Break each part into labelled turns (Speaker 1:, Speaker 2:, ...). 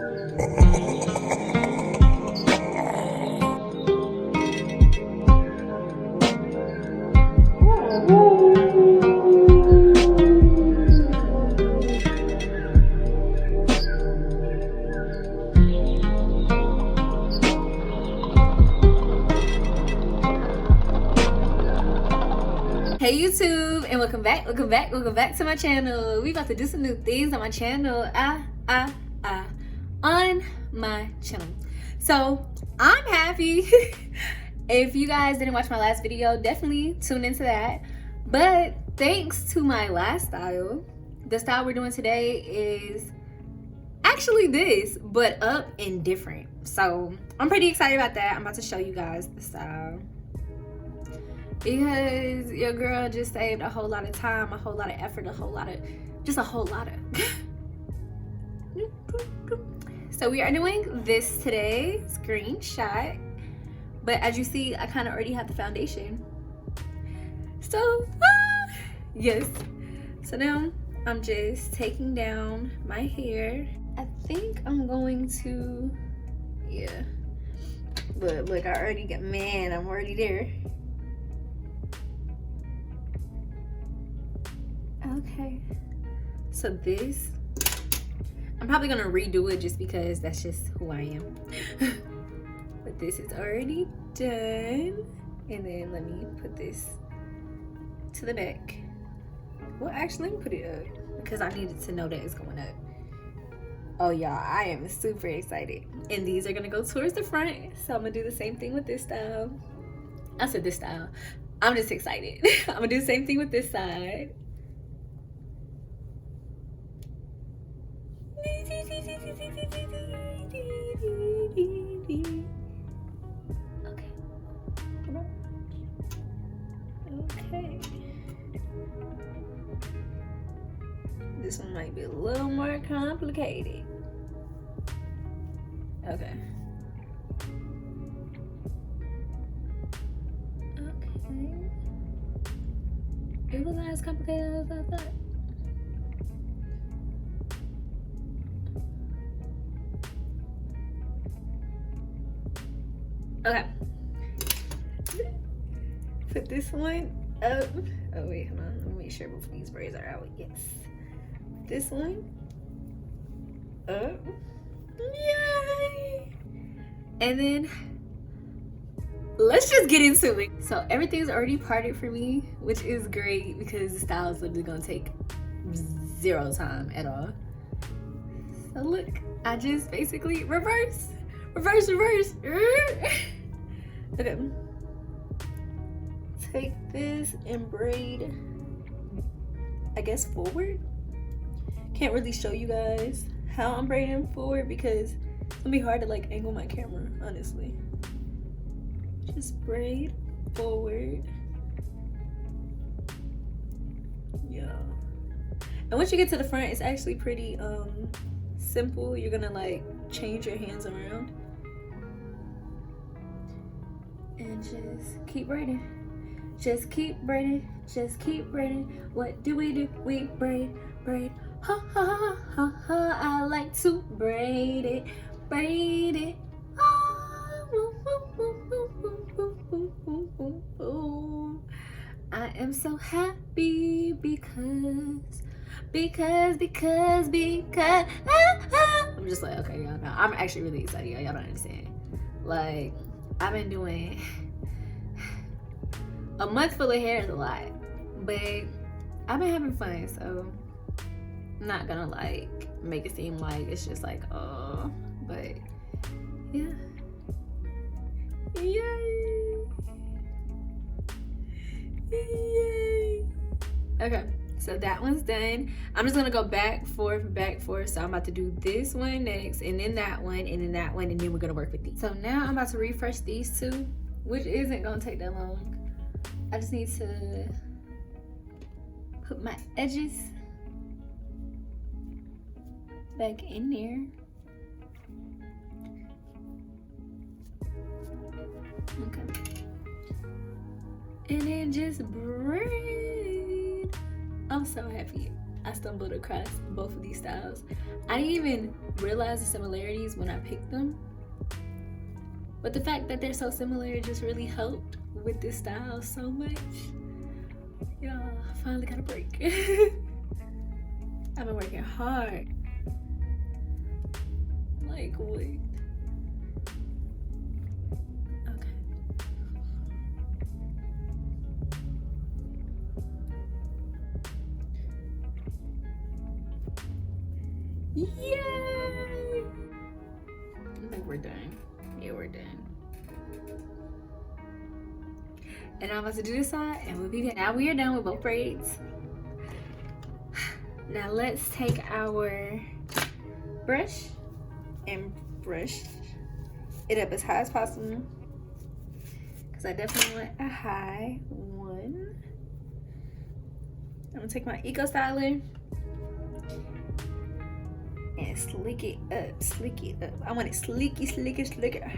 Speaker 1: Hey YouTube, and welcome back to my channel. We about to do some new things on my channel. On my channel. So I'm happy. If you guys didn't watch my last video, definitely tune into that. But thanks to my last style, the style we're doing today is actually this, but up and different. So I'm pretty excited about that. I'm about to show you guys the style, because your girl just saved a whole lot of time, a whole lot of effort, a whole lot of. So we are doing this today, screenshot. But as you see, I kind of already have the foundation. So, yes. So now I'm just taking down my hair. I think I'm going to, yeah. But look, I already got, man, I'm already there. Okay, so this, I'm probably gonna redo it just because that's just who I am. But this is already done. And then let me put this to the back. Well, actually, let me put it up because I needed to know that it's going up. Oh y'all, I am super excited. And these are gonna go towards the front. So I'm gonna do the same thing with this style. I said this style. I'm just excited. I'm gonna do the same thing with this side. Okay. This one might be a little more complicated. Okay. Okay. It wasn't as complicated as I thought. Okay. Put this one up. Oh wait, hold on. Let me make sure both of these braids are out. Yes. This one up. Yay! And then let's just get into it. So everything's already parted for me, which is great because the style is literally gonna take 0 time at all. So look, I just basically reverse. Okay. Take this and braid, I guess, forward. Can't really show you guys how I'm braiding forward because it's gonna be hard to like angle my camera, honestly. Just braid forward. Yeah. And once you get to the front, it's actually pretty simple. You're gonna like change your hands around and just keep braiding. Just keep braiding. Just keep braiding. What do? We braid. Ha ha ha ha ha. I like to braid it. I am so happy because I'm just like, okay, y'all know. I'm actually really excited, y'all don't understand. Like, I've been doing a month full of hair is a lot, but I've been having fun, so I'm not gonna like make it seem like it's just like, oh, but yeah. Yay! Okay, so that one's done. I'm just gonna go back, forth. So I'm about to do this one next, and then that one, and then that one, and then we're gonna work with these. So now I'm about to refresh these two, which isn't gonna take that long. I just need to put my edges back in there. Okay. And then just braid. I'm so happy. I stumbled across both of these styles. I didn't even realize the similarities when I picked them, but the fact that they're so similar just really helped with this style so much. Y'all, I finally got a break. I've been working hard. Like, what? Okay. Yay! I think we're done. Yeah, we're done. And I'm about to do this side and we'll be back. Now we are done with both braids. Now let's take our brush and brush it up as high as possible, because I definitely want a high one. I'm gonna take my Eco Styler and slick it up, slick it up. I want it slicky, slicker, slicker.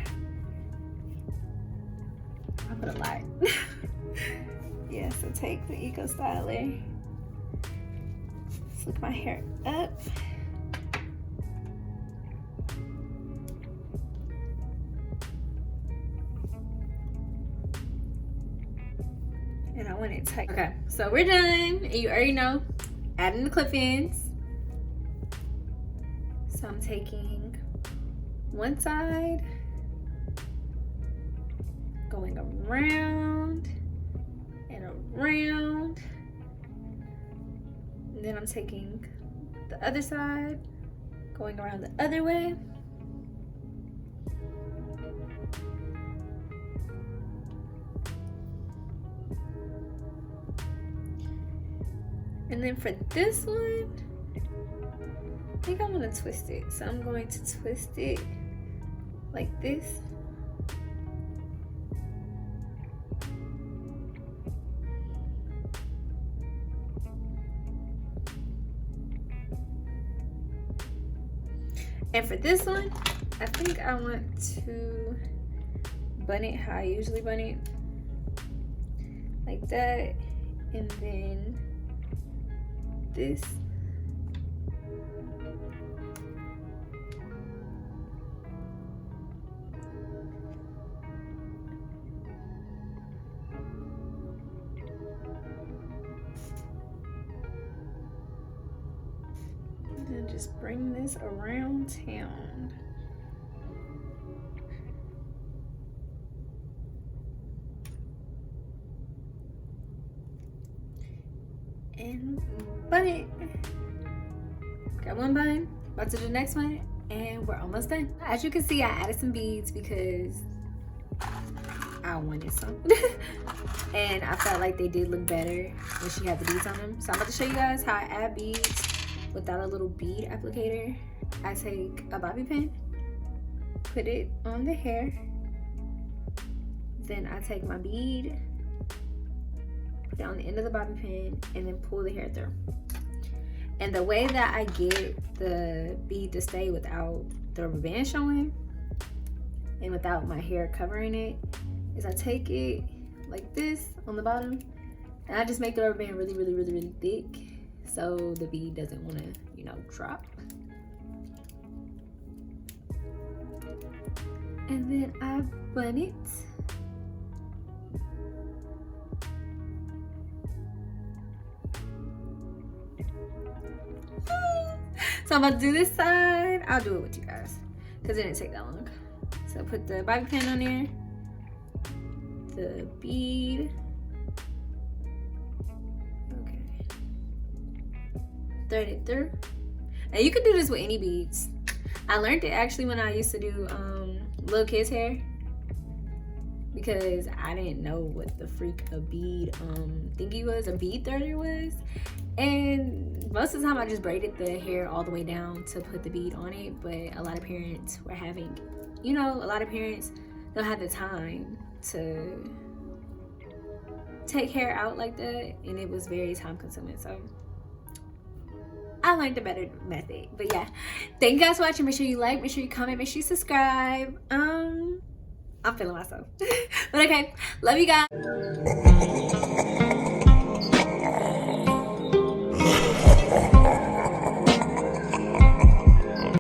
Speaker 1: I put a lot. Yeah, so take the Eco Styler, slick my hair up. And I want it tight. Okay, so we're done. And you already know, adding the clip ends. So I'm taking one side, going around and around. And then I'm taking the other side, going around the other way. And then for this one, I think I'm gonna twist it. So I'm going to twist it like this. And for this one, I think I want to bun it how I usually bun it. Like that. And then this. And then just bring this around town. And bun it. Got one bun, about to do the next one, and we're almost done. As you can see, I added some beads because I wanted some. And I felt like they did look better when she had the beads on them. So I'm about to show you guys how I add beads without a little bead applicator. I take a bobby pin, put it on the hair, then I take my bead, put it on the end of the bobby pin, and then pull the hair through. And the way that I get the bead to stay without the rubber band showing and without my hair covering it is I take it like this on the bottom, and I just make the rubber band really, really, really, really thick so the bead doesn't want to, you know, drop. And then I bun it. So I'm about to do this side. I'll do it with you guys because it didn't take that long. So put the bobby pin on there, the bead. Okay. Thread it through. And you can do this with any beads. I learned it actually when I used to do little kids' hair, because I didn't know what the freak a bead thingy was, a bead threader was. And most of the time I just braided the hair all the way down to put the bead on it. But a lot of parents were having, you know, a lot of parents don't have the time to take hair out like that, and it was very time consuming. So I learned a better method. But yeah, thank you guys for watching. Make sure you like, make sure you comment, make sure you subscribe. I'm feeling myself. But okay, love you guys.